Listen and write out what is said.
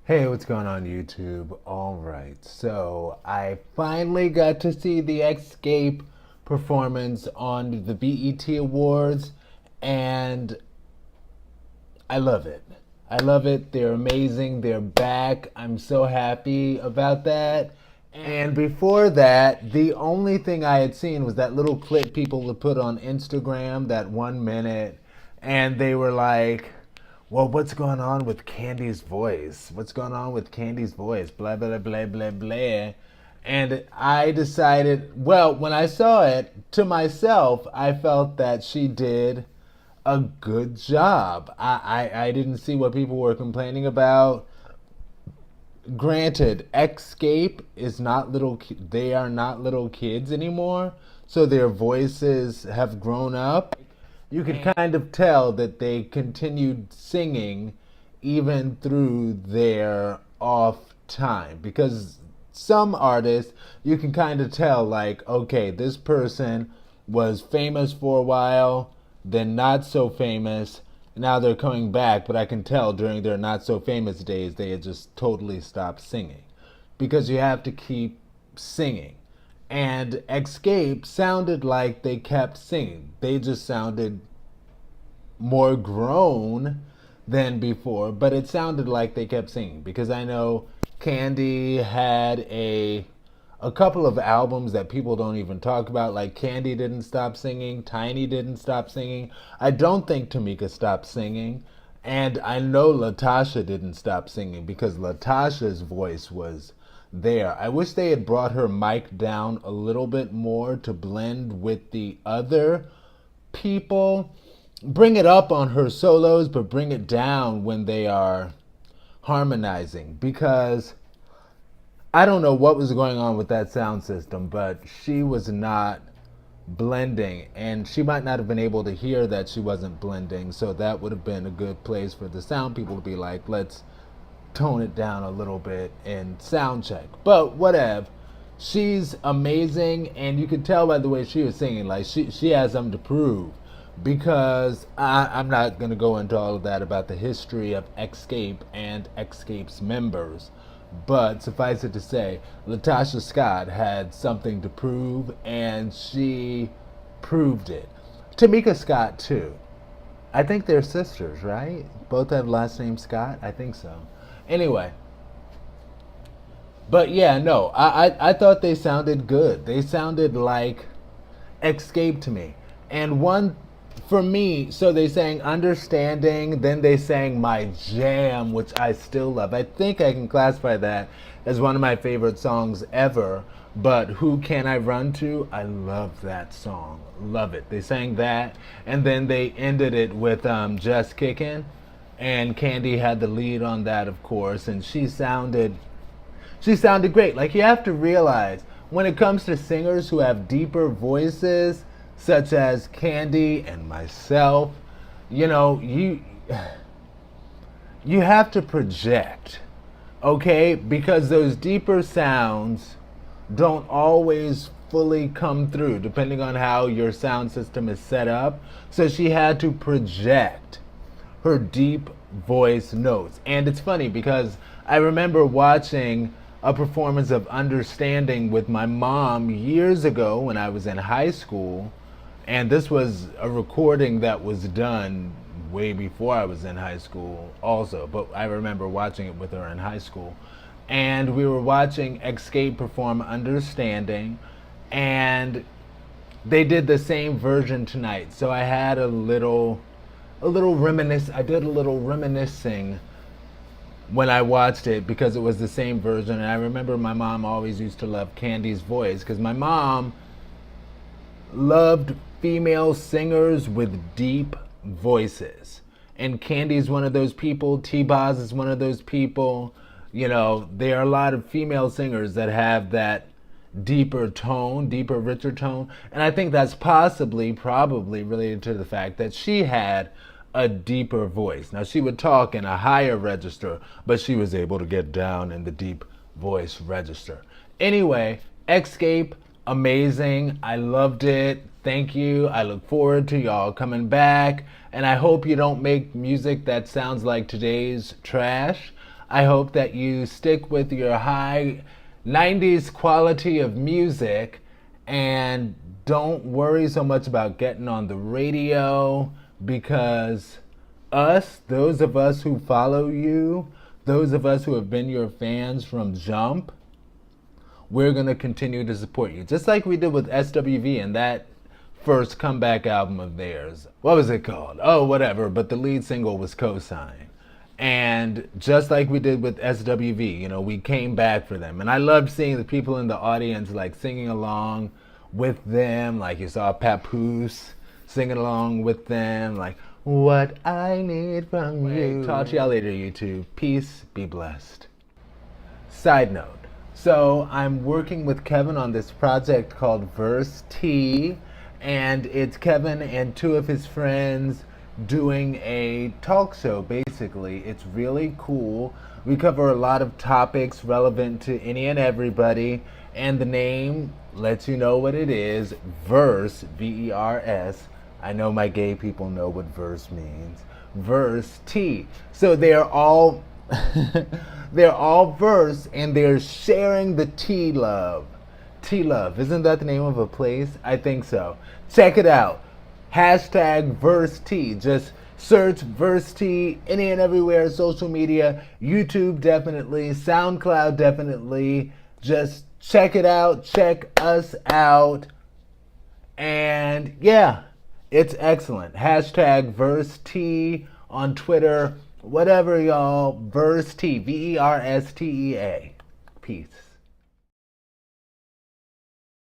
Hey, what's going on YouTube? All right, so I finally got to see the Xscape performance on the BET Awards, and I love it. I love it. They're amazing. They're back. I'm so happy about that. And before that, the only thing I had seen was that little clip people would put on Instagram, that 1 minute, and they were like, well, what's going on with Candy's voice? What's going on with Candy's voice? Blah, blah, blah, blah, blah. And I decided, well, when I saw it, to myself, I felt that she did a good job. I didn't see what people were complaining about. Granted, Xscape is not they are not little kids anymore, so their voices have grown up. You could kind of tell that they continued singing even through their off time, because some artists you can kind of tell, like, okay, this person was famous for a while, then not so famous, now they're coming back, but I can tell during their not so famous days they had just totally stopped singing, because you have to keep singing. And Xscape sounded like they kept singing. They just sounded more grown than before, but it sounded like they kept singing, because I know Candy had a couple of albums that people don't even talk about. Like, Candy didn't stop singing, Tiny didn't stop singing. I don't think Tamika stopped singing, and I know Latasha didn't stop singing, because Latasha's voice was there. I wish they had brought her mic down a little bit more to blend with the other people. Bring it up on her solos, but bring it down when they are harmonizing, because I don't know what was going on with that sound system, but she was not blending, and she might not have been able to hear that she wasn't blending, so that would have been a good place for the sound people to be like, let's tone it down a little bit and sound check. But whatever. She's amazing, and you could tell by the way she was singing, like she has something to prove. Because I'm not going to go into all of that about the history of Xscape and Xscape's members. But suffice it to say, Latasha Scott had something to prove, and she proved it. Tamika Scott, too. I think they're sisters, right? Both have last name Scott? I think so. Anyway, but yeah, no, I thought they sounded good. They sounded like Xscape to me. And one, for me, so they sang Understanding, then they sang My Jam, which I still love. I think I can classify that as one of my favorite songs ever. But Who Can I Run To? I love that song. Love it. They sang that, and then they ended it with Just Kickin'. And Candy had the lead on that, of course, and she sounded great. Like, you have to realize, when it comes to singers who have deeper voices, such as Candy and myself, you know, you have to project, okay? Because those deeper sounds don't always fully come through depending on how your sound system is set up. So she had to project her deep voice notes. And it's funny because I remember watching a performance of Understanding with my mom years ago when I was in high school. And this was a recording that was done way before I was in high school also, but I remember watching it with her in high school. And we were watching Xscape perform Understanding, and they did the same version tonight. So I had I did a little reminiscing when I watched it, because it was the same version. And I remember my mom always used to love Candy's voice, because my mom loved female singers with deep voices. And Candy's one of those people. T-Boz is one of those people. You know, there are a lot of female singers that have that deeper tone, deeper, richer tone. And I think that's probably related to the fact that she had a deeper voice. Now, she would talk in a higher register, but she was able to get down in the deep voice register. Anyway, Xscape, amazing. I loved it. Thank you. I look forward to y'all coming back. And I hope you don't make music that sounds like today's trash. I hope that you stick with your high 90s quality of music and don't worry so much about getting on the radio, because those of us who follow you, those of us who have been your fans from jump, we're going to continue to support you. Just like we did with SWV and that first comeback album of theirs. What was it called? Oh, whatever, but the lead single was Cosign. And just like we did with SWV, you know, we came back for them. And I loved seeing the people in the audience like singing along with them. Like you saw Papoose singing along with them. Like, what I need from you. Talk to y'all later, YouTube. Peace, be blessed. Side note. So I'm working with Kevin on this project called Verse T. And it's Kevin and two of his friends doing a talk show, basically. It's really cool. We cover a lot of topics relevant to any and everybody, and the name lets you know what it is. Verse, V-E-R-S. I know my gay people know what verse means. Verse T. So they're all they're all verse, and they're sharing the T love. T love. Isn't that the name of a place? I think so. Check it out. Hashtag Verse T. Just search Verse T any and everywhere. Social media, YouTube definitely, SoundCloud definitely. Just check it out. Check us out. And yeah, it's excellent. Hashtag Verse T on Twitter. Whatever, y'all. Verse T. V-E-R-S-T-E-A. Peace.